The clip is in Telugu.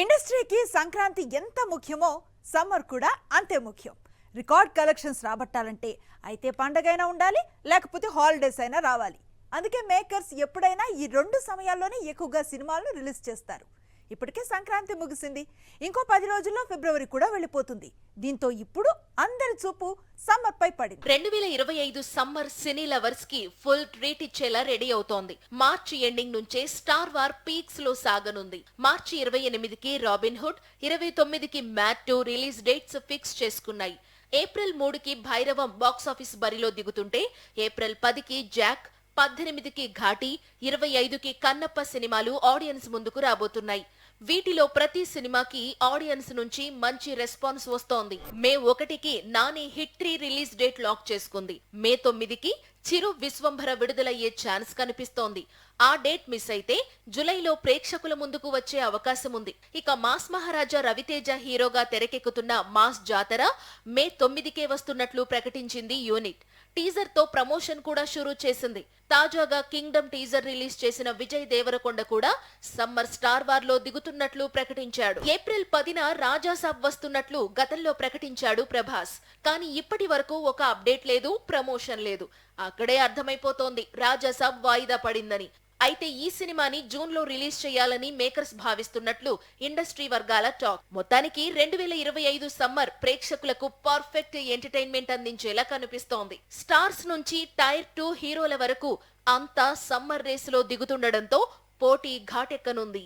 ఇండస్ట్రీకి సంక్రాంతి ఎంత ముఖ్యమో సమ్మర్ కూడా అంతే ముఖ్యం. రికార్డ్ కలెక్షన్స్ రాబట్టాలంటే అయితే పండగైనా ఉండాలి, లేకపోతే హాలిడేస్ అయినా రావాలి. అందుకే మేకర్స్ ఎప్పుడైనా ఈ రెండు సమయాల్లోనే ఎక్కువగా సినిమాలను రిలీజ్ చేస్తారు. ఇప్పటికే సంక్రాంతి ముగిసింది, ఇంకో 10 రోజుల్లో ఫిబ్రవరి కూడా వెళ్ళిపోతుంది. దీంతో ఇప్పుడు అందరి చూపు సమ్మర్ పై పడింది. 2025 సమ్మర్ సినీ లవర్స్ కి ఫుల్ ట్రీట్ ఇచ్చేలా రెడీ అవుతోంది. మార్చి ఎండింగ్ నుంచే స్టార్ వార్ పీక్స్ లో సాగనుంది. మార్చి 28కి రాబిన్ హుడ్, 29కి మ్యాట్ 2 రిలీజ్ డేట్స్ ఫిక్స్ చేసుకున్నాయి. ఏప్రిల్ 3కి భైరవం బాక్సాఫీస్ బరిలో దిగుతుంటే, ఏప్రిల్ 10కి జాక్, 18కి ఘాటి, 25కి కన్నప్ప సినిమాలు ఆడియన్స్ ముందుకు రాబోతున్నాయి. వీటిలో ప్రతి సినిమాకి ఆడియన్స్ నుంచి మంచి రెస్పాన్స్ వస్తోంది. మే 1కి Nani hit 3 release date lock చేసుకుంది. మే 9కి చిరు విశ్వంభర విడుదలయ్యే ఛాన్స్ కనిపిస్తోంది. ఆ డేట్ మిస్ అయితే జులైలో ప్రేక్షకుల ముందుకు వచ్చే అవకాశం ఉంది. ఇక మాస్ మహారాజా రవితేజ హీరోగా తెరకెక్కుతున్న మాస్ జాతర మే 9కే వస్తున్నట్లు ప్రకటించింది యూనిట్. టీజర్ తో ప్రమోషన్ కూడా షురూ చేసింది. తాజాగా కింగ్డమ్ టీజర్ రిలీజ్ చేసిన విజయ్ దేవరకొండ కూడా సమ్మర్ స్టార్ వార్ లో దిగుతున్నట్లు ప్రకటించాడు. ఏప్రిల్ 10న రాజాసాబ్ వస్తున్నట్లు గతంలో ప్రకటించాడు ప్రభాస్. కానీ ఇప్పటి వరకు ఒక అప్డేట్ లేదు, ప్రమోషన్ లేదు. అక్కడే అర్థమైపోతోంది రాజాసాబ్ వాయిదా పడిందని. అయితే ఈ సినిమాని జూన్ లో రిలీజ్ చేయాలని మేకర్స్ భావిస్తున్నట్లు ఇండస్ట్రీ వర్గాల టాక్. మొత్తానికి 2025 సమ్మర్ ప్రేక్షకులకు పర్ఫెక్ట్ ఎంటర్టైన్మెంట్ అందించేలా కనిపిస్తోంది. స్టార్స్ నుంచి టైర్ 2 హీరోల వరకు అంతా సమ్మర్ రేసులో దిగుతుండడంతో పోటీ ఘాటెక్కనుంది.